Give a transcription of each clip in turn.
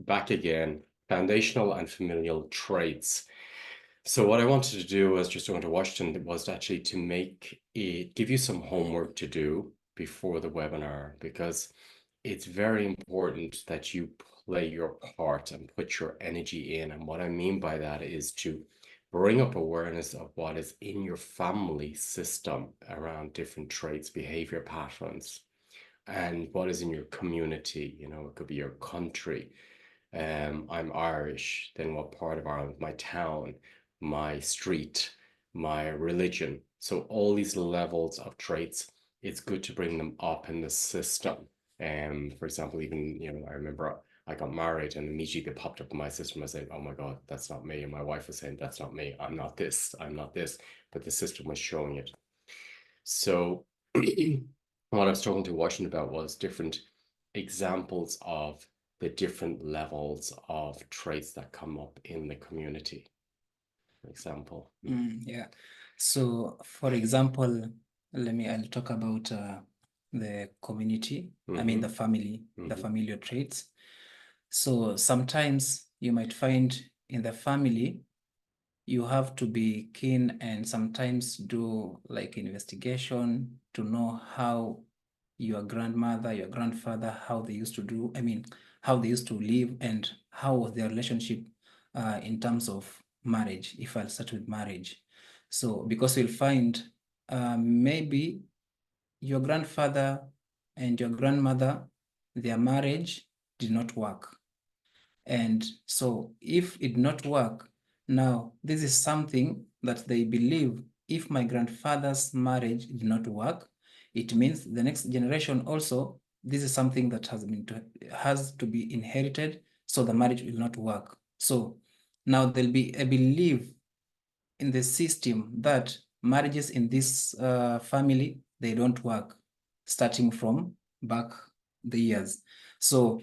back again, foundational and familial traits. So what I wanted to do was just going to Washington was actually to give you some homework to do before the webinar, because it's very important that you play your part and put your energy in. And what I mean by that is to bring up awareness of what is in your family system around different traits, behavior patterns, and what is in your community. You know, it could be your country. I'm Irish, then what part of Ireland? My town, my street, my religion. So all these levels of traits, it's good to bring them up in the system. For example, even, I remember I got married and immediately they popped up in my system. I said, oh my God, that's not me. And my wife was saying, that's not me. I'm not this. I'm not this. But the system was showing it. So what I was talking to Washington about was different examples of the different levels of traits that come up in the community, for example. Yeah. So, for example, I'll talk about the community, I mean the family, the familial traits. So sometimes you might find in the family, you have to be keen and sometimes do like investigation to know how your grandmother, your grandfather, how they used to do, how they used to live and how was their relationship in terms of marriage, if I'll start with marriage. So because you'll find maybe your grandfather and your grandmother, their marriage did not work. And so if it did not work, now this is something that they believe if my grandfather's marriage did not work, it means the next generation also, this is something that has to be inherited, so the marriage will not work. So now there'll be a belief in the system that marriages in this family, they don't work, starting from back the years. So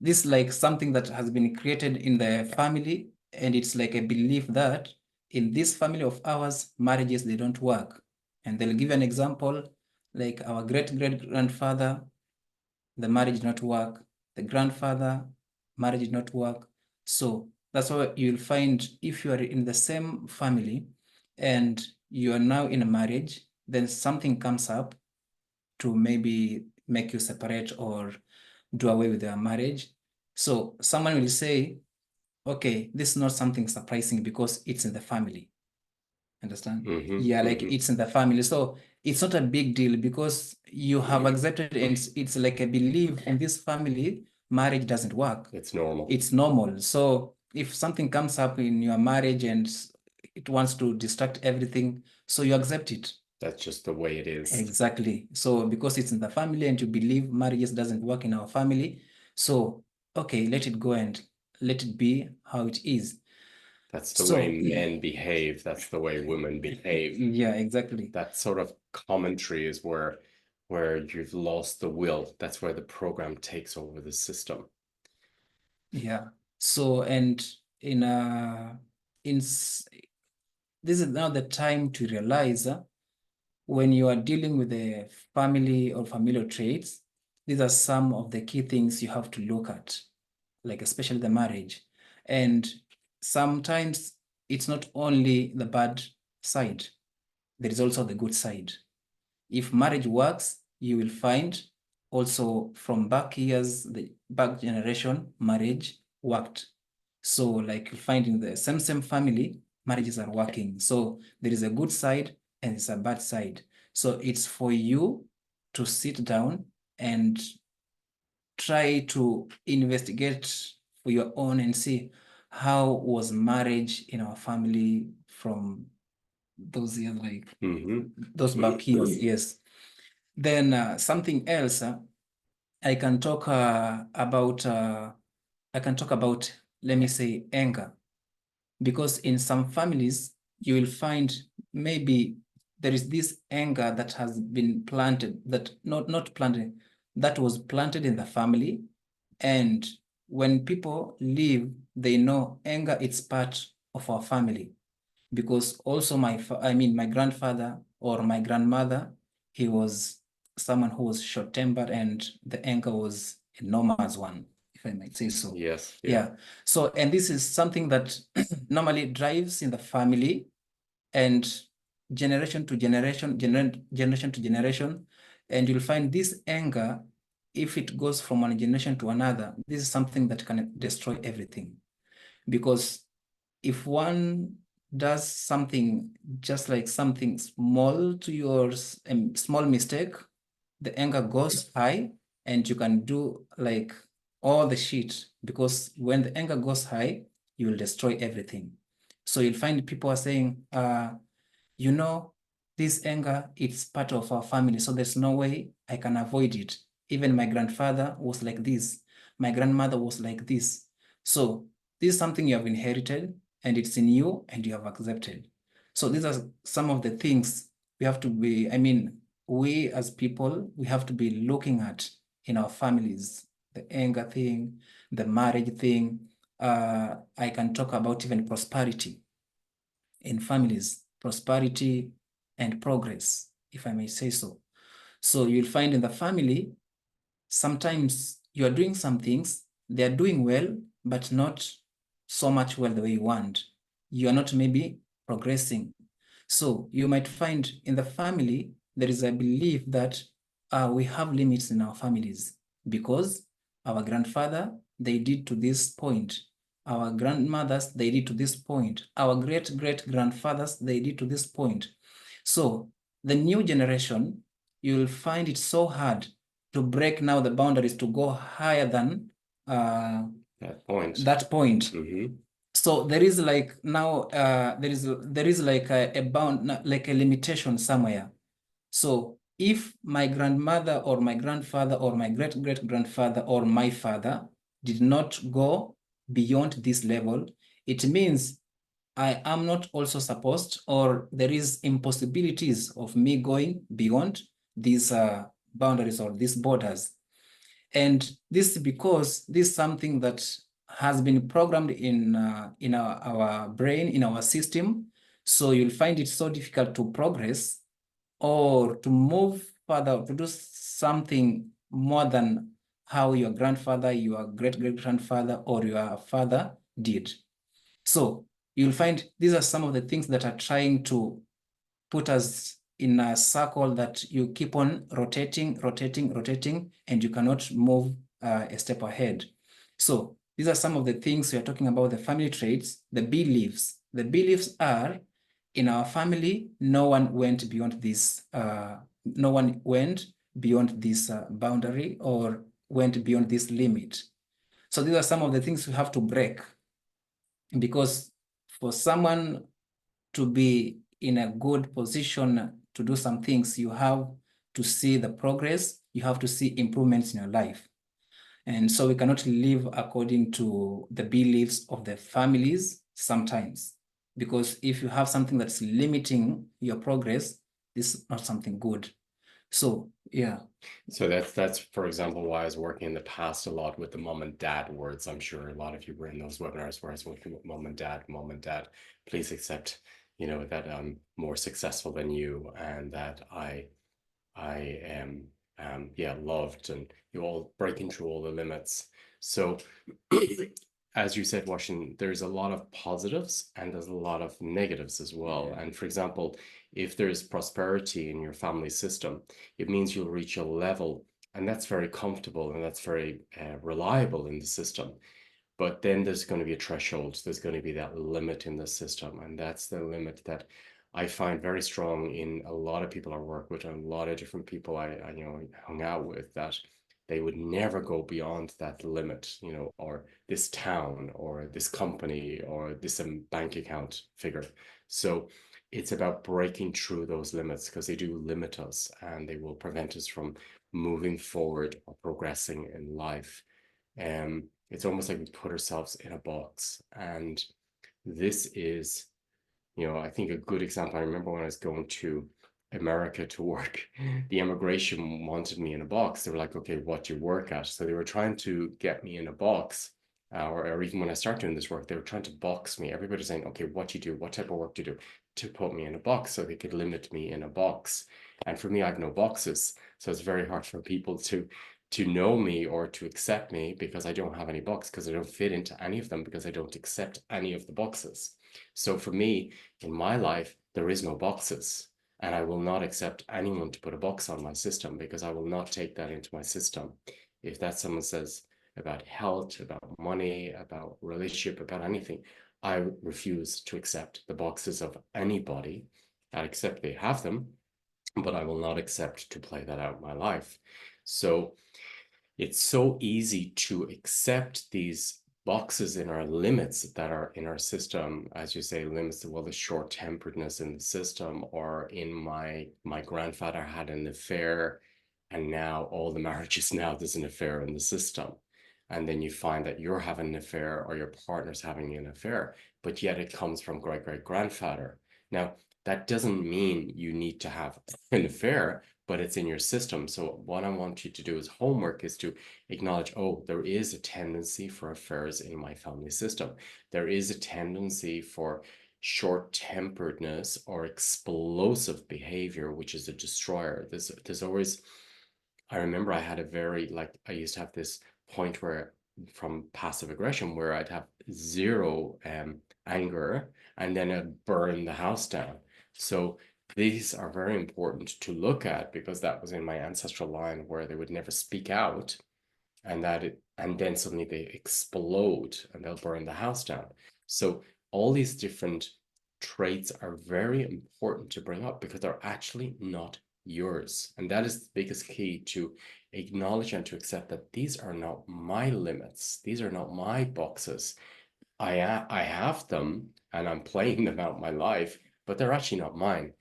this is like something that has been created in the family, and it's like a belief that in this family of ours, marriages, they don't work. And they'll give an example, like our great-great-grandfather, the marriage did not work. The grandfather, marriage did not work. So that's why you'll find if you are in the same family and you are now in a marriage, then something comes up to maybe make you separate or do away with their marriage. So someone will say, okay, this is not something surprising because it's in the family. Understand? Yeah, like it's in the family. So it's not a big deal because you have accepted and it's like a belief in this family, marriage doesn't work. It's normal. It's normal. So if something comes up in your marriage and it wants to distract everything, so you accept it. That's just the way it is. Exactly. So because it's in the family and you believe marriages doesn't work in our family, so okay, let it go and let it be how it is. That's the way men behave. That's the way women behave. Yeah, exactly. That sort of commentary is where you've lost the will. That's where the program takes over the system. Yeah. So, and this is now the time to realize when you are dealing with the family or familial traits, these are some of the key things you have to look at, like especially the marriage. And sometimes it's not only the bad side, there is also the good side. If marriage works, you will find also from back years, the back generation, marriage worked. So like you find in the same family, marriages are working. So there is a good side and it's a bad side. So it's for you to sit down and try to investigate for your own and see how was marriage in our family from those years, like those back years, yes. Then something else I can talk about. Let me say anger, because in some families you will find maybe there is this anger that has been planted, that not planted, that was planted in the family, and when people leave, they know anger is part of our family. Because also my grandfather or my grandmother, he was someone who was short-tempered and the anger was an enormous one. if I might say so. Yes. Yeah. So, and this is something that normally drives in the family and generation to generation, generation to generation. And you'll find this anger, if it goes from one generation to another, this is something that can destroy everything. Because if one does something, just like something small to your small mistake, the anger goes high and you can do like all the shit, because when the anger goes high, you will destroy everything. So you'll find people are saying, you know, this anger, it's part of our family, so there's no way I can avoid it. Even my grandfather was like this. My grandmother was like this. So this is something you have inherited and it's in you and you have accepted. So these are some of the things we have to be, I mean, we as people, we have to be looking at in our families, the anger thing, the marriage thing. I can talk about even prosperity in families, prosperity and progress, if I may say so. So you'll find in the family, sometimes you are doing some things, they are doing well, but not so much well the way you want. You are not maybe progressing. So you might find in the family, there is a belief that we have limits in our families because our grandfather, they did to this point. Our grandmothers, they did to this point. Our great-great-grandfathers, they did to this point. So the new generation, you'll find it so hard to break now the boundaries to go higher than that point. That point. Mm-hmm. So there is like now there is like a bound, like a limitation somewhere. So if my grandmother or my grandfather or my great-great-grandfather or my father did not go beyond this level, it means I am not also supposed, or there is impossibilities of me going beyond these boundaries or these borders. And this is because this is something that has been programmed in our brain, in our system. So you'll find it so difficult to progress or to move further, to do something more than how your grandfather, your great-great-grandfather, or your father did. So you'll find these are some of the things that are trying to put us in a circle that you keep on rotating, and you cannot move a step ahead. So these are some of the things we are talking about, the family traits, the beliefs. The beliefs are, in our family, no one went beyond this, boundary or went beyond this limit. So these are some of the things we have to break, because for someone to be in a good position to do some things, you have to see the progress, you have to see improvements in your life. And so we cannot live according to the beliefs of the families sometimes, because if you have something that's limiting your progress, this is not something good. So, yeah. So that's for example why I was working in the past a lot with the mom and dad words. I'm sure a lot of you were in those webinars where I was working with mom and dad, please accept, that I'm more successful than you and that I am loved, and you all breaking through all the limits. So as you said, Washington, there's a lot of positives and there's a lot of negatives as well. And for example, if there's prosperity in your family system, it means you'll reach a level, and that's very comfortable and that's very reliable in the system. But then there's going to be a threshold. There's going to be that limit in the system, and that's the limit that I find very strong in a lot of people I work with and a lot of different people I hung out with, that they would never go beyond that limit, or this town or this company or this bank account figure. So it's about breaking through those limits, because they do limit us and they will prevent us from moving forward or progressing in life. It's almost like we put ourselves in a box. And this is, I think a good example. I remember when I was going to America to work, the immigration wanted me in a box. They were like, okay, what do you work at? So they were trying to get me in a box. Or even when I started doing this work, they were trying to box me. Everybody's saying, okay, what do you do? What type of work do you do? To put me in a box so they could limit me in a box. And for me, I have no boxes. So it's very hard for people to to know me or to accept me because I don't have any box, because I don't fit into any of them, because I don't accept any of the boxes. So for me, in my life, there is no boxes. And I will not accept anyone to put a box on my system, because I will not take that into my system. If that someone says about health, about money, about relationship, about anything, I refuse to accept the boxes of anybody. I accept they have them, but I will not accept to play that out in my life. So it's so easy to accept these boxes in our limits that are in our system, as you say, limits, well, the short-temperedness in the system, or in my grandfather had an affair, and now all the marriages, now there's an affair in the system. And then you find that you're having an affair or your partner's having an affair, but yet it comes from great-great-grandfather. Now, that doesn't mean you need to have an affair, but it's in your system. So what I want you to do as homework is to acknowledge, oh, there is a tendency for affairs in my family system. There is a tendency for short-temperedness or explosive behavior, which is a destroyer. There's always, I remember I had a very, like, I used to have this point where, from passive aggression, where I'd have zero anger, and then I'd burn the house down. So these are very important to look at, because that was in my ancestral line, where they would never speak out, and then suddenly they explode and they'll burn the house down. So all these different traits are very important to bring up, because they're actually not yours. And that is the biggest key, to acknowledge and to accept that these are not my limits. These are not my boxes. I have them and I'm playing them out my life, but they're actually not mine.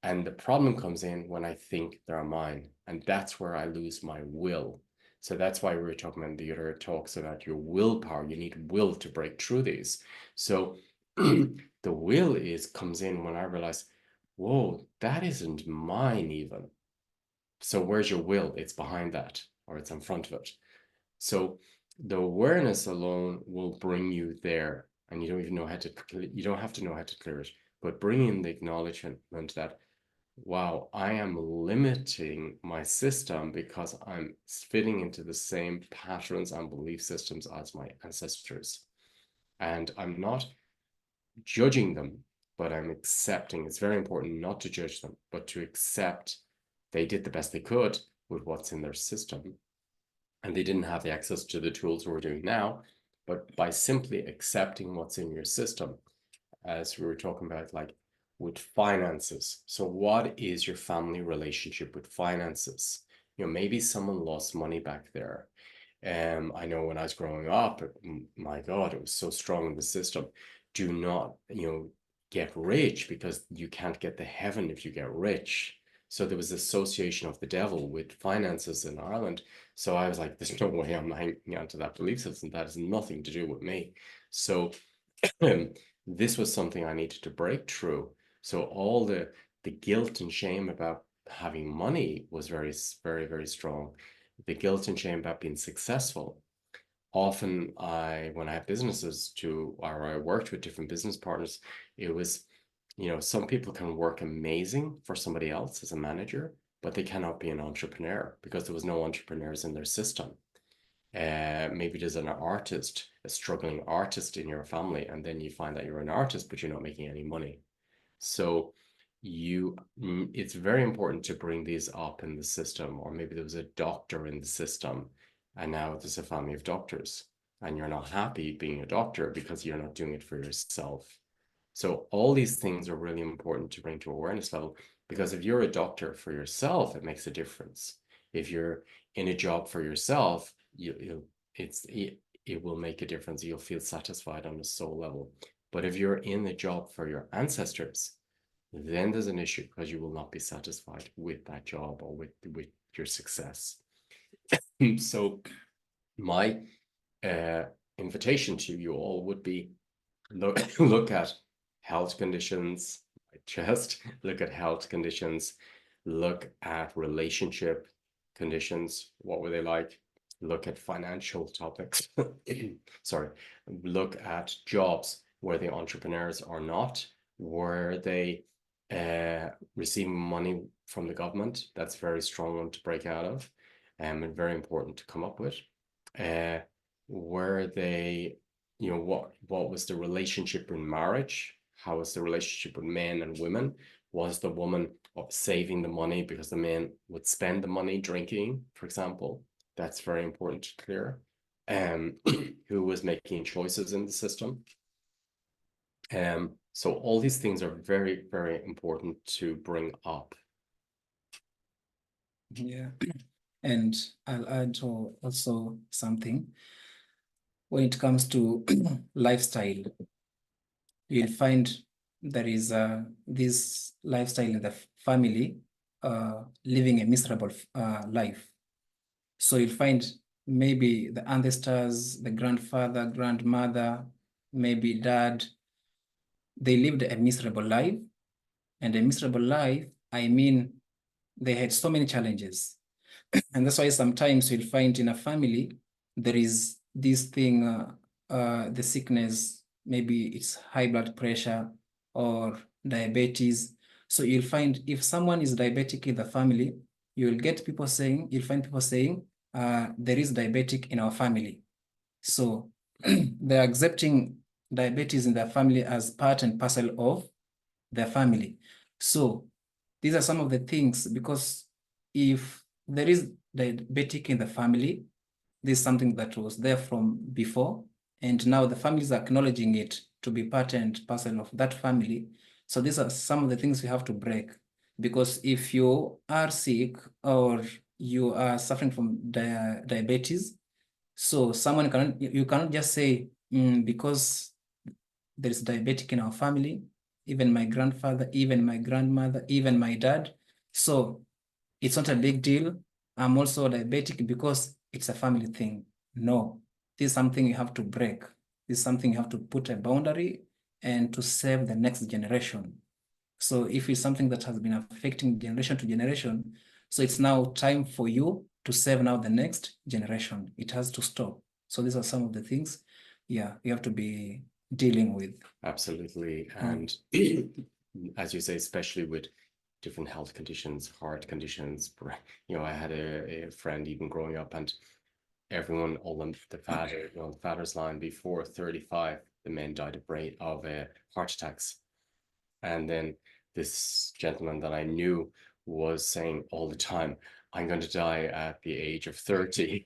And the problem comes in when I think they're mine. And that's where I lose my will. So that's why we were talking about the other talks about your willpower. You need will to break through these. So the will comes in when I realize, whoa, that isn't mine even. So where's your will? It's behind that, or it's in front of it. So the awareness alone will bring you there, and you don't even know how to, you don't have to know how to clear it, but bringing the acknowledgement that, wow, I am limiting my system because I'm fitting into the same patterns and belief systems as my ancestors. And I'm not judging them, but I'm accepting. It's very important not to judge them, but to accept they did the best they could with what's in their system. And they didn't have the access to the tools we're doing now, but by simply accepting what's in your system, as we were talking about, like with finances. So what is your family relationship with finances? You know, maybe someone lost money back there. I know when I was growing up, my God, it was so strong in the system. Do not, get rich, because you can't get to heaven if you get rich. So there was association of the devil with finances in Ireland. So I was like, there's no way I'm hanging on to that belief system. That has nothing to do with me. So this was something I needed to break through. So all the guilt and shame about having money was very, very, very strong. The guilt and shame about being successful. Often when I have businesses or I worked with different business partners, it was, some people can work amazing for somebody else as a manager, but they cannot be an entrepreneur because there was no entrepreneurs in their system. Maybe there's an artist, a struggling artist in your family, and then you find that you're an artist, but you're not making any money. So it's very important to bring these up in the system. Or maybe there was a doctor in the system, and now there's a family of doctors, and you're not happy being a doctor because you're not doing it for yourself. So all these things are really important to bring to awareness level, because if you're a doctor for yourself, it makes a difference. If you're in a job for yourself, it will make a difference. You'll feel satisfied on a soul level. But if you're in the job for your ancestors, then there's an issue, because you will not be satisfied with that job or with your success. So my invitation to you all would be, look at health conditions, just look at health conditions, look at relationship conditions, what were they like, look at financial topics, sorry, look at jobs, were they entrepreneurs or not, were they receiving money from the government? That's a very strong one to break out of. and very important to come up with. Were they, what was the relationship in marriage? How was the relationship with men and women? Was the woman saving the money because the man would spend the money drinking, for example? That's very important to clear. Who was making choices in the system? So all these things are very, very important to bring up. Yeah. And I'll add also something. When it comes to lifestyle, you'll find there is this lifestyle in the family living a miserable life. So you'll find maybe the ancestors, the grandfather, grandmother, maybe dad, they lived a miserable life. And a miserable life, I mean, they had so many challenges. And that's why sometimes you'll find in a family, there is this thing, the sickness, maybe it's high blood pressure or diabetes. So you'll find if someone is diabetic in the family, you'll find people saying, there is diabetic in our family. So they're accepting diabetes in their family as part and parcel of their family. So these are some of the things, because if there is diabetic in the family, this is something that was there from before, and now the family is acknowledging it to be part and parcel of that family. So these are some of the things we have to break, because if you are sick or you are suffering from diabetes, so you cannot just say, because there is diabetic in our family, even my grandfather, even my grandmother, even my dad. So it's not a big deal. I'm also diabetic because it's a family thing. No, this is something you have to break. This is something you have to put a boundary and to save the next generation. So if it's something that has been affecting generation to generation, so it's now time for you to save now the next generation. It has to stop. So these are some of the things, yeah, you have to be dealing with. Absolutely. And as you say, especially with different health conditions, heart conditions, I had a friend even growing up, and everyone, all the father, the father's line before 35, the men died of heart attacks. And then this gentleman that I knew was saying all the time, I'm going to die at the age of 30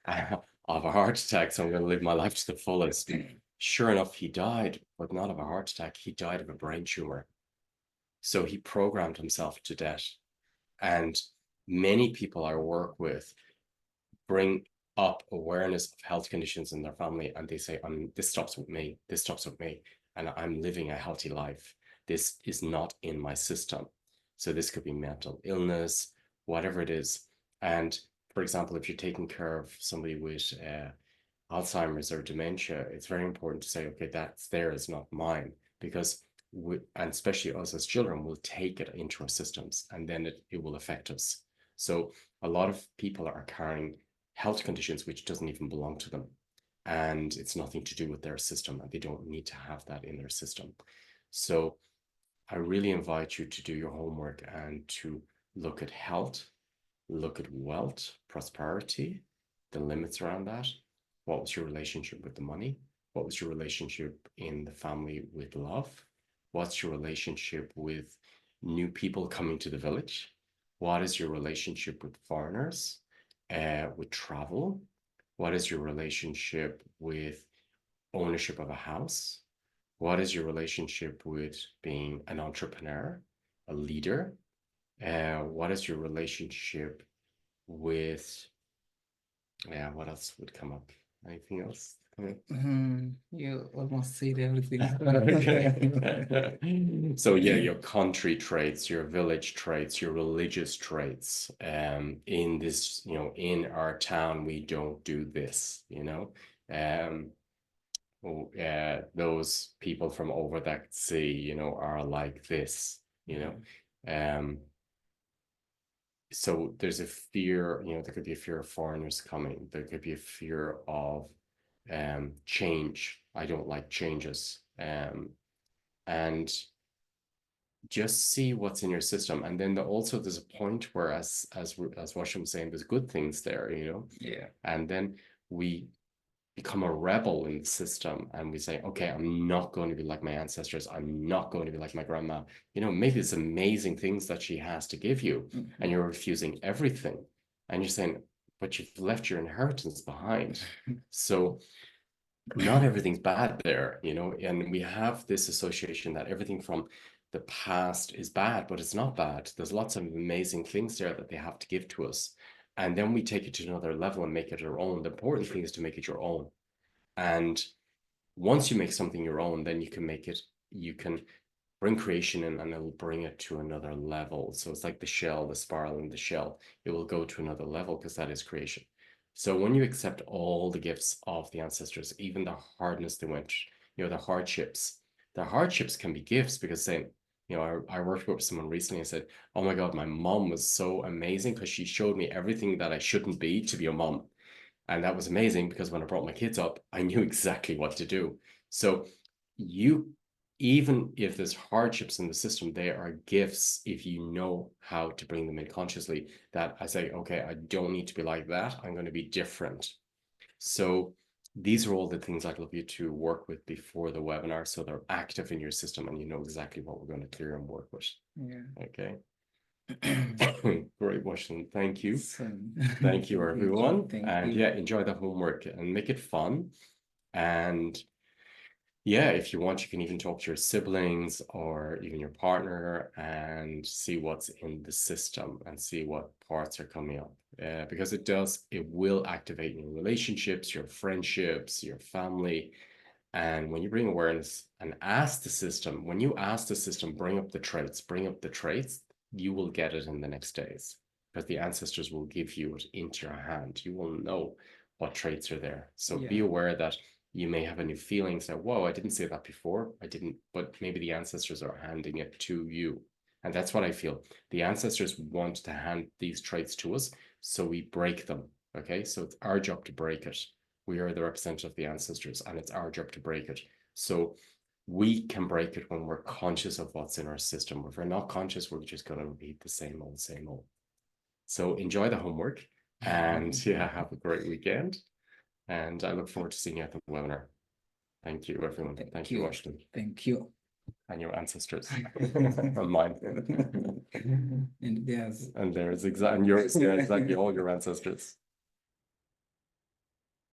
of a heart attack, so I'm going to live my life to the fullest. Sure enough, he died, but not of a heart attack. He died of a brain tumor. So he programmed himself to death. And many people I work with bring up awareness of health conditions in their family, and they say, this stops with me, this stops with me, and I'm living a healthy life. This is not in my system. So this could be mental illness, whatever it is. And for example, if you're taking care of somebody with Alzheimer's or dementia, it's very important to say, okay, that's theirs, not mine, because and especially us as children, will take it into our systems, and then it will affect us. So a lot of people are carrying health conditions which doesn't even belong to them, and it's nothing to do with their system, and they don't need to have that in their system. So I really invite you to do your homework and to look at health, look at wealth, prosperity, the limits around that. What was your relationship with the money? What was your relationship in the family with love? What's your relationship with new people coming to the village? What is your relationship with foreigners, with travel? What is your relationship with ownership of a house? What is your relationship with being an entrepreneur, a leader? What is your relationship with, yeah, what else would come up? Anything else? You almost said everything. Okay. So yeah, your country traits, your village traits, your religious traits. In this, in our town, we don't do this, those people from over that sea, are like this, so there's a fear, there could be a fear of foreigners coming. There could be a fear of change. I don't like changes. And just see what's in your system. And then also there's a point where, as Washington was saying, there's good things there, you know? Yeah. And then we become a rebel in the system and we say, okay, I'm not going to be like my ancestors. I'm not going to be like my grandma. You know, maybe it's amazing things that she has to give you, and you're refusing everything. And you're saying, but you've left your inheritance behind. So not everything's bad there, you know, and we have this association that everything from the past is bad, but it's not bad. There's lots of amazing things there that they have to give to us. And then we take it to another level and make it our own. The important thing is to make it your own. And once you make something your own, then you can bring creation in, and it'll bring it to another level. So it's like the shell, the spiral in the shell. It will go to another level because that is creation. So when you accept all the gifts of the ancestors, even the hardness they went, you know, the hardships can be gifts, because saying, you know, I worked with someone recently and said, oh my God, my mom was so amazing because she showed me everything that I shouldn't be to be a mom. And that was amazing because when I brought my kids up, I knew exactly what to do. So you, even if there's hardships in the system, they are gifts if you know how to bring them in consciously. That I say, okay, I don't need to be like that. I'm going to be different. So these are all the things I'd love you to work with before the webinar, so they're active in your system and you know exactly what we're going to clear and work with. Yeah. Okay. Great, Washington. Thank you. Awesome. Thank you, everyone. Thank And you. yeah, enjoy the homework and make it fun. And yeah, if you want, you can even talk to your siblings or even your partner and see what's in the system and see what parts are coming up. Because it will activate your relationships, your friendships, your family. And when you bring awareness and ask the system, when you ask the system, bring up the traits, you will get it in the next days, because the ancestors will give you it into your hand. You will know what traits are there. So be aware that you may have a new feeling, say, whoa, I didn't say that before. I didn't, but maybe the ancestors are handing it to you. And that's what I feel. The ancestors want to hand these traits to us, so we break them. Okay, so it's our job to break it. We are the representative of the ancestors, and it's our job to break it. So we can break it when we're conscious of what's in our system. If we're not conscious, we're just going to repeat the same old, same old. So enjoy the homework, and yeah, have a great weekend. And I look forward to seeing you at the webinar. Thank you, everyone. Thank you, Washington. Thank you. And your ancestors. From mine. And theirs. And there's exactly all your ancestors.